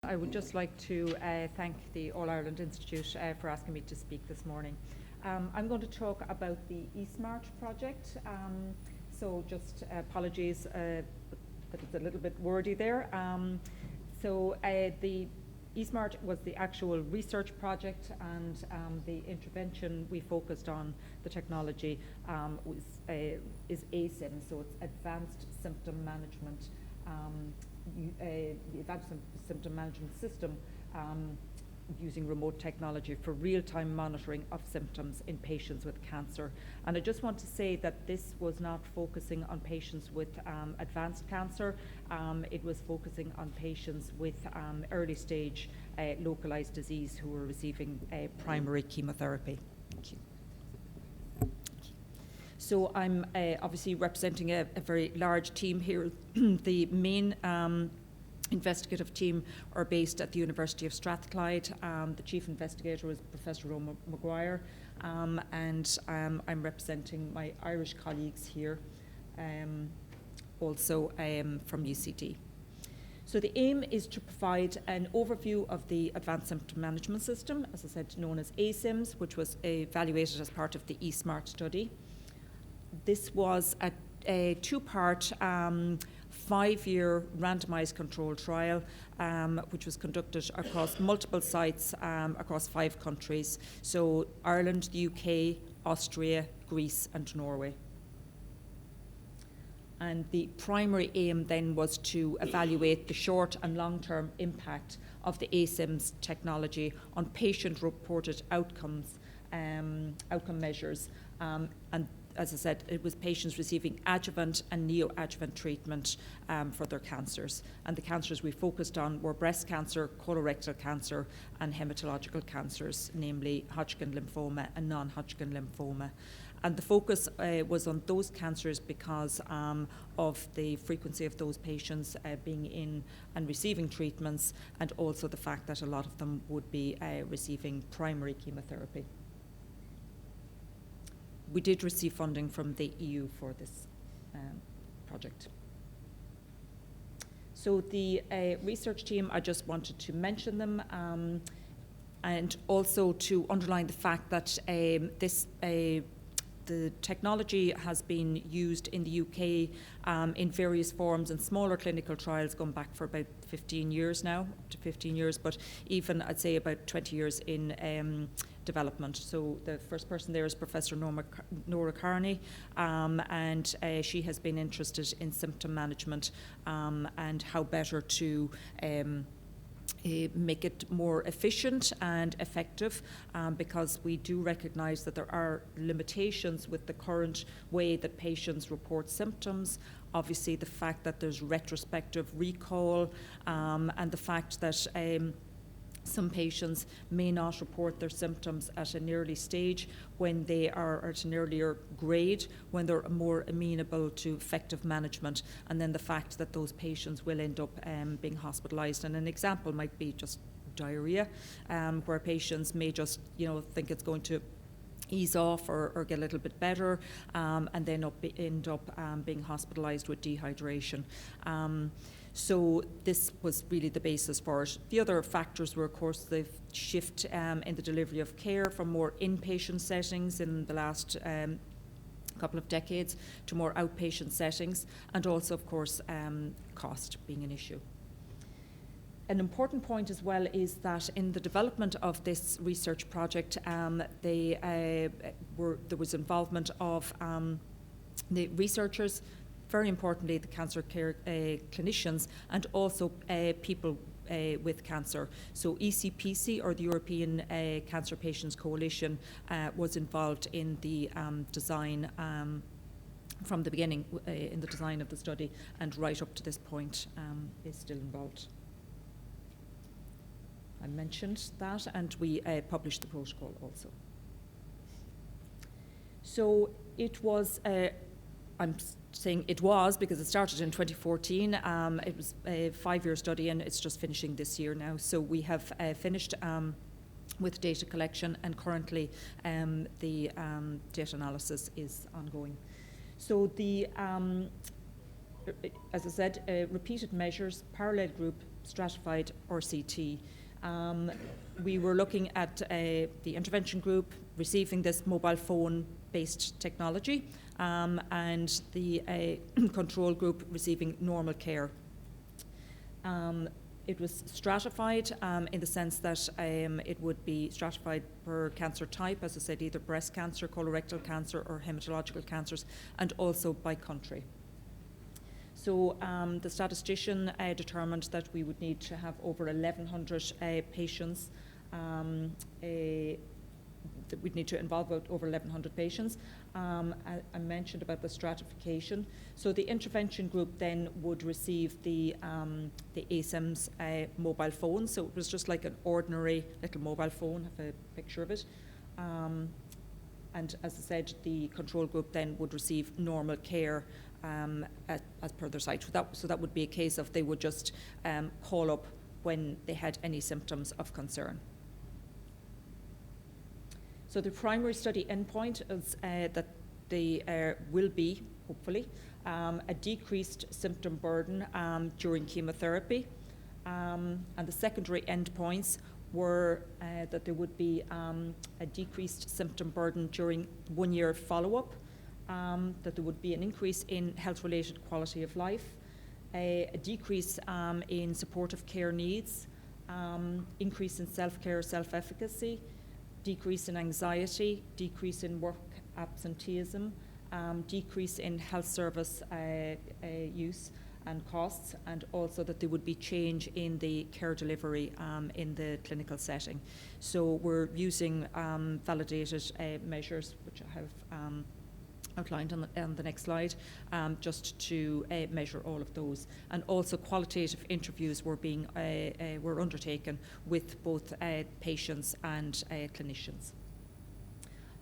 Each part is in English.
I would just like to thank the All Ireland Institute for asking me to speak this morning. I'm going to talk about the eSmart project. So just apologies that it's a little bit wordy there. The eSmart was the actual research project, and the intervention we focused on, the technology, is ASIM, so it's Advanced Symptom Management. The Advanced Symptom Management System using remote technology for real-time monitoring of symptoms in patients with cancer. And I just want to say that this was not focusing on patients with advanced cancer. It was focusing on patients with early stage localized disease who were receiving primary chemotherapy. Thank you. So I'm obviously representing a very large team here. The main investigative team are based at the University of Strathclyde. The chief investigator is Professor Roma Maguire, and I'm representing my Irish colleagues here, also from UCD. So the aim is to provide an overview of the Advanced Symptom Management System, as I said, known as ASIMS, which was evaluated as part of the eSmart study. This was a two-part 5-year randomized controlled trial, which was conducted across multiple sites across 5 countries. So Ireland, the UK, Austria, Greece, and Norway. And the primary aim then was to evaluate the short and long-term impact of the ASIMS technology on patient-reported outcomes, outcome measures, and as I said, it was patients receiving adjuvant and neoadjuvant treatment for their cancers. And the cancers we focused on were breast cancer, colorectal cancer, and hematological cancers, namely Hodgkin lymphoma and non-Hodgkin lymphoma. And the focus was on those cancers because of the frequency of those patients being in and receiving treatments, and also the fact that a lot of them would be receiving primary chemotherapy. We did receive funding from the EU for this project. So the research team, I just wanted to mention them, and also to underline the fact that the technology has been used in the UK in various forms in smaller clinical trials going back for about 15 years now, up to 15 years, but even I'd say about 20 years in development. So the first person there is Professor Nora Kearney, and she has been interested in symptom management and how better to make it more efficient and effective, because we do recognise that there are limitations with the current way that patients report symptoms. Obviously the fact that there's retrospective recall, and the fact that some patients may not report their symptoms at an early stage when they are at an earlier grade, when they're more amenable to effective management, and then the fact that those patients will end up being hospitalised. And an example might be just diarrhoea, where patients may just think it's going to ease off or get a little bit better, and then end up being hospitalised with dehydration. So this was really the basis for it. The other factors were, of course, the shift in the delivery of care from more inpatient settings in the last couple of decades to more outpatient settings, and also, of course, cost being an issue. An important point as well is that in the development of this research project, there was involvement of the researchers, very importantly the cancer care clinicians, and also people with cancer. So AIIHPC, or the European Cancer Patients Coalition, was involved in the design from the beginning, in the design of the study, and right up to this point is still involved. I mentioned that, and we published the protocol also. So it was, I'm saying it was because it started in 2014. It was a 5-year study, and it's just finishing this year now. So we have finished with data collection, and currently the data analysis is ongoing. So the, as I said, repeated measures, parallel group, stratified RCT. We were looking at the intervention group receiving this mobile phone-based technology, and the control group receiving normal care. It was stratified in the sense that it would be stratified per cancer type, as I said, either breast cancer, colorectal cancer, or hematological cancers, and also by country. So the statistician determined that we would need to have over 1,100 patients. That we'd need to involve over 1,100 patients. I mentioned about the stratification. So the intervention group then would receive the ASIMS mobile phone. So it was just like an ordinary little mobile phone, I have a picture of it. And as I said, the control group then would receive normal care as per their site. So that would be a case of they would just call up when they had any symptoms of concern. So the primary study endpoint is that there will be, hopefully, a decreased symptom burden during chemotherapy. And the secondary endpoints were that there would be a decreased symptom burden during 1 year follow-up, that there would be an increase in health-related quality of life, a decrease in supportive care needs, increase in self-care, self-efficacy, decrease in anxiety, decrease in work absenteeism, decrease in health service use and costs, and also that there would be change in the care delivery in the clinical setting. So we're using validated measures, which I have outlined on the next slide, just to measure all of those. And also qualitative interviews were undertaken with both patients and clinicians.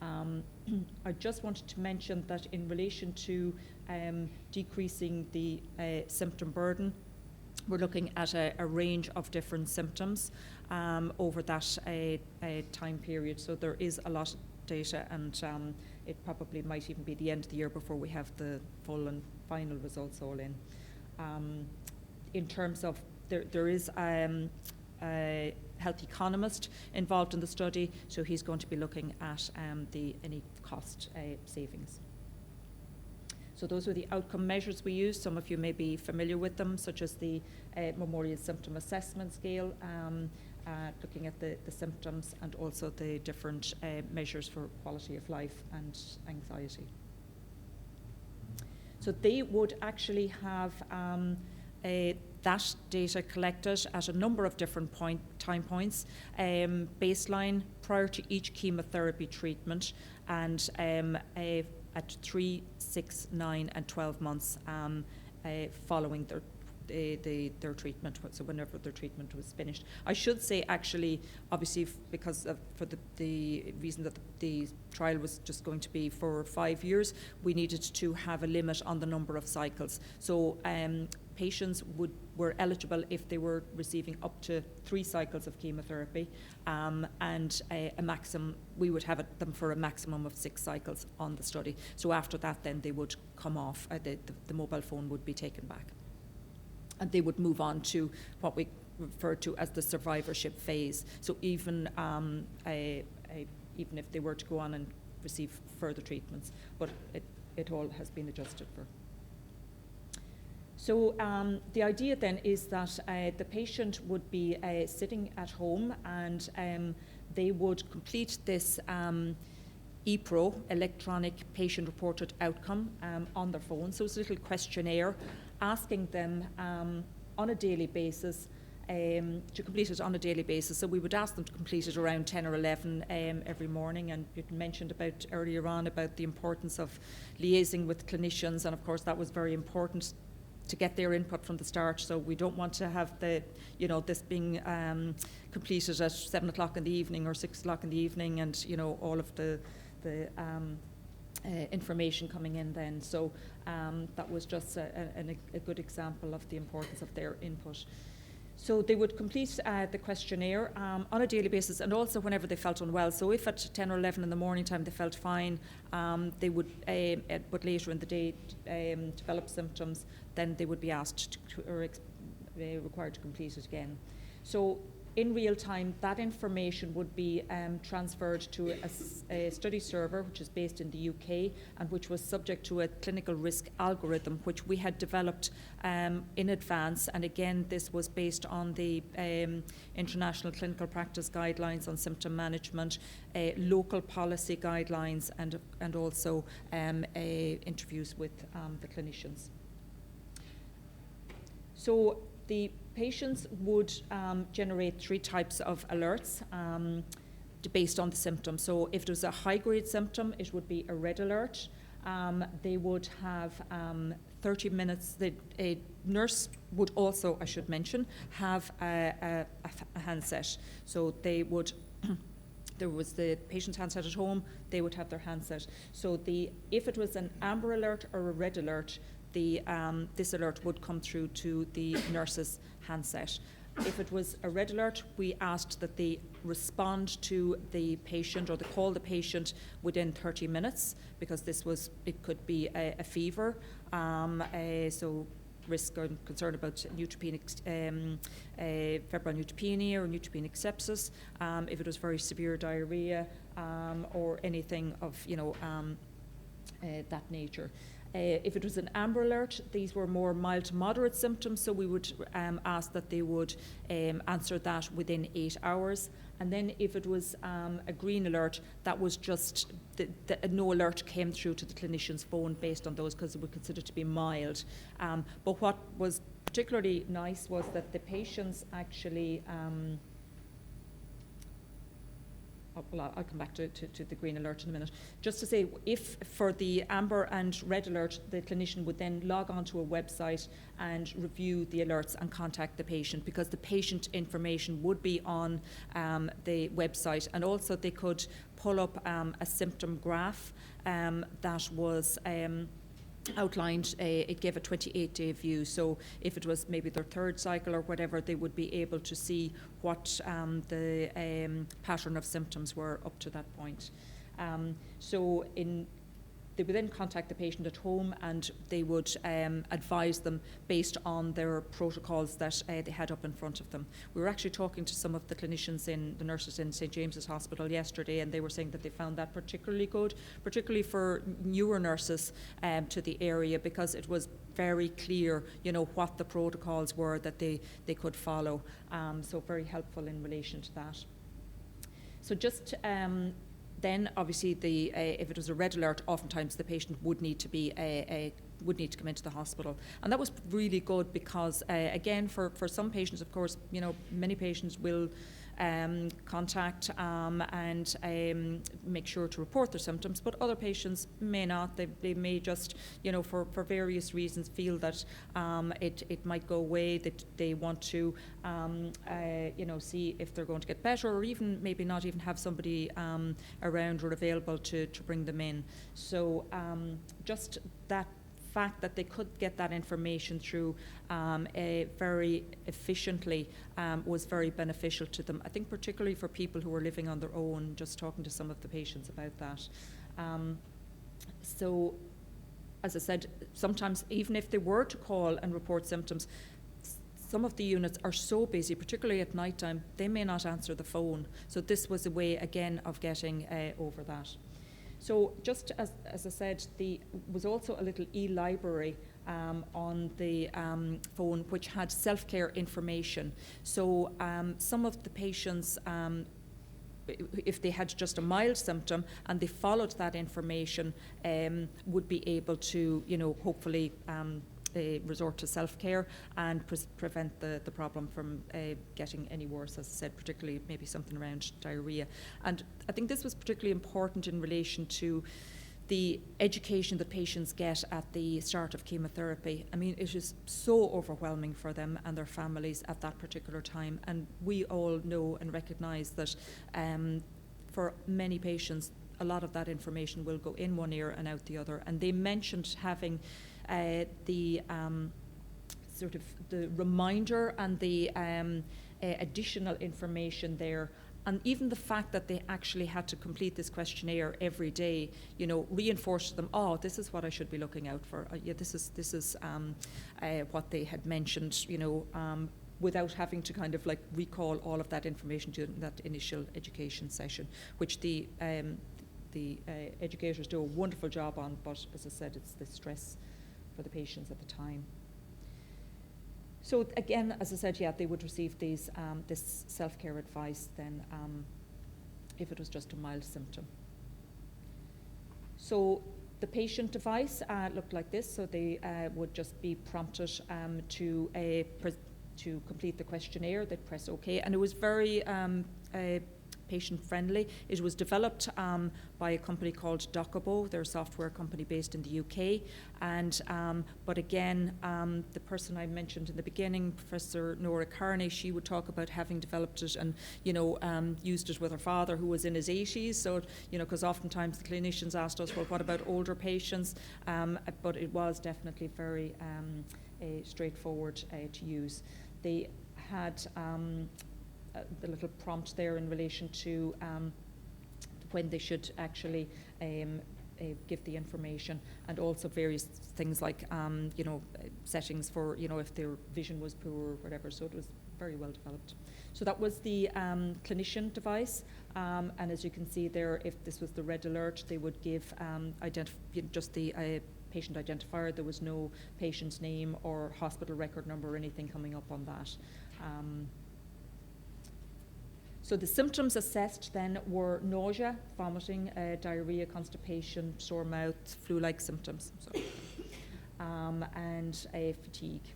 I just wanted to mention that in relation to decreasing the symptom burden, we're looking at a range of different symptoms over that time period. So there is a lot of data, and it probably might even be the end of the year before we have the full and final results all in. In terms of, there is a health economist involved in the study, so he's going to be looking at any cost savings. So those were the outcome measures we used. Some of you may be familiar with them, such as the Memorial Symptom Assessment Scale, looking at the symptoms, and also the different measures for quality of life and anxiety. So they would actually have that data collected at a number of different time points, baseline, prior to each chemotherapy treatment, and at 3, 6, 9, and 12 months following their treatment, so whenever their treatment was finished. I should say, actually, obviously, because for the reason that the trial was just going to be for 5 years, we needed to have a limit on the number of cycles. So patients were eligible if they were receiving up to 3 cycles of chemotherapy, and a maximum, we would have them for a maximum of 6 cycles on the study. So after that, then they would come off, the mobile phone would be taken back. And they would move on to what we refer to as the survivorship phase. So even even if they were to go on and receive further treatments, but it all has been adjusted for. So the idea then is that the patient would be sitting at home, and they would complete this EPRO, electronic patient reported outcome, on their phone. So it's a little questionnaire asking them on a daily basis to complete it on a daily basis. So we would ask them to complete it around 10 or 11 every morning. And you mentioned about earlier on about the importance of liaising with clinicians, and of course that was very important to get their input from the start. So we don't want to have this being completed at 7 o'clock in the evening or 6 o'clock in the evening, and all of the information coming in then. So that was just a good example of the importance of their input. So they would complete the questionnaire on a daily basis, and also whenever they felt unwell. So if at 10 or 11 in the morning time they felt fine, they would, but later in the day develop symptoms, then they would be asked to required to complete it again. So in real time, that information would be transferred to a study server, which is based in the UK and which was subject to a clinical risk algorithm, which we had developed in advance. And again, this was based on the International Clinical Practice Guidelines on Symptom Management, local policy guidelines, and also interviews with the clinicians. So the patients would generate 3 types of alerts based on the symptom. So if it was a high-grade symptom, it would be a red alert. They would have 30 minutes. A nurse would also, I should mention, have a handset. So they would, there was the patient's handset at home, they would have their handset. So if it was an amber alert or a red alert, this alert would come through to the nurse's handset. If it was a red alert, we asked that they respond to the patient or they call the patient within 30 minutes because it could be a fever, so risk or concern about neutropenic, febrile neutropenia or neutropenic sepsis, if it was very severe diarrhea or anything of that nature. If it was an amber alert, these were more mild to moderate symptoms, so we would ask that they would answer that within 8 hours. And then if it was a green alert, that was just no alert came through to the clinician's phone based on those because it was considered to be mild. But what was particularly nice was that the patients actually I'll come back to the green alert in a minute. Just to say, if for the amber and red alert, the clinician would then log onto a website and review the alerts and contact the patient because the patient information would be on the website. And also they could pull up a symptom graph that was outlined. It gave a 28-day view, so if it was maybe their 3rd cycle or whatever, they would be able to see what the pattern of symptoms were up to that point. They would then contact the patient at home and they would advise them based on their protocols that they had up in front of them. We were actually talking to some of the clinicians the nurses in St. James's Hospital yesterday, and they were saying that they found that particularly good, particularly for newer nurses to the area, because it was very clear, what the protocols were that they could follow. So very helpful in relation to that. So just then, obviously, if it was a red alert, oftentimes the patient would need to come into the hospital, and that was really good because, again, for some patients, of course, many patients will contact and make sure to report their symptoms, but other patients may not. They may just, for various reasons, feel that it might go away, that they want to, see if they're going to get better, or even maybe not even have somebody around or available to bring them in. So just that fact that they could get that information through very efficiently was very beneficial to them. I think particularly for people who are living on their own, just talking to some of the patients about that. So, as I said, sometimes even if they were to call and report symptoms, some of the units are so busy, particularly at night time, they may not answer the phone. So this was a way, again, of getting over that. So just as I said, was also a little e-library on the phone which had self-care information. So some of the patients, if they had just a mild symptom and they followed that information, would be able to, hopefully resort to self-care and prevent the problem from getting any worse, as I said, particularly maybe something around diarrhea. And I think this was particularly important in relation to the education that patients get at the start of chemotherapy. I mean, it is so overwhelming for them and their families at that particular time, and we all know and recognise that for many patients, a lot of that information will go in one ear and out the other. And they mentioned having the sort of the reminder and the additional information there And even the fact that they actually had to complete this questionnaire every day, reinforced to them, oh, this is what I should be looking out for. This is what they had mentioned, without having to kind of like recall all of that information during that initial education session, which the educators do a wonderful job on, but as I said, it's the stress for the patients at the time. So again, as I said, they would receive this self-care advice then if it was just a mild symptom. So the patient device looked like this. So they would just be prompted to complete the questionnaire. They'd press OK, and it was very patient-friendly. It was developed by a company called Docabo. They're a software company based in the UK. And but again, the person I mentioned in the beginning, Professor Nora Kearney, she would talk about having developed it and used it with her father, who was in his 80s. So because oftentimes the clinicians asked us, well, what about older patients? But it was definitely very straightforward to use. They had the little prompt there in relation to when they should actually give the information, and also various things like settings for if their vision was poor or whatever. So it was very well developed. So that was the clinician device, and as you can see there, if this was the red alert, they would give just the patient identifier. There was no patient's name or hospital record number or anything coming up on that. So the symptoms assessed then were nausea, vomiting, diarrhea, constipation, sore mouth, flu-like symptoms, and fatigue.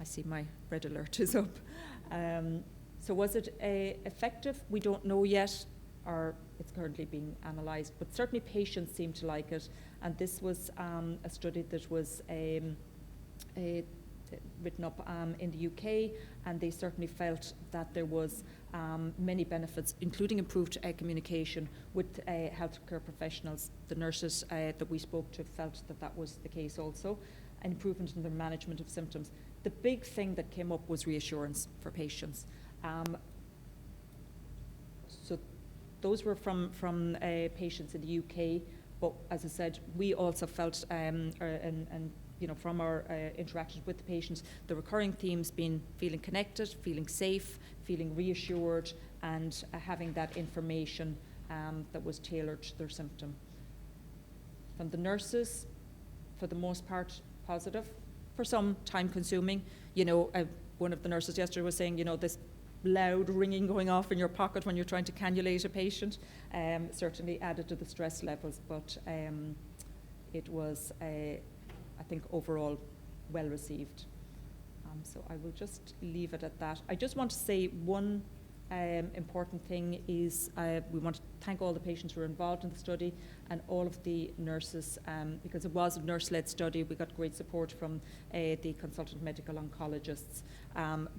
I see my red alert is up. So was it effective? We don't know yet, or it's currently being analysed, but certainly patients seem to like it. And this was a study that was written up in the UK, and they certainly felt that there was many benefits, including improved communication with healthcare professionals. The nurses that we spoke to felt that that was the case also, and improvement in the management of symptoms. The big thing that came up was reassurance for patients. So those were from patients in the UK, but as I said, we also felt, from our interactions with the patients, the recurring themes being feeling connected, feeling safe, feeling reassured, and having that information that was tailored to their symptom. From the nurses, for the most part, positive. For some, time-consuming. One of the nurses yesterday was saying, this loud ringing going off in your pocket when you're trying to cannulate a patient certainly added to the stress levels, but it was I think overall well received. So I will just leave it at that. I just want to say one important thing is we want to thank all the patients who were involved in the study and all of the nurses, because it was a nurse-led study. We got great support from the consultant medical oncologists,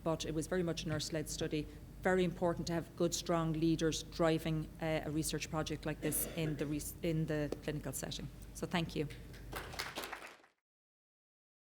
but it was very much a nurse-led study. Very important to have good, strong leaders driving a research project like this in the clinical setting. So thank you.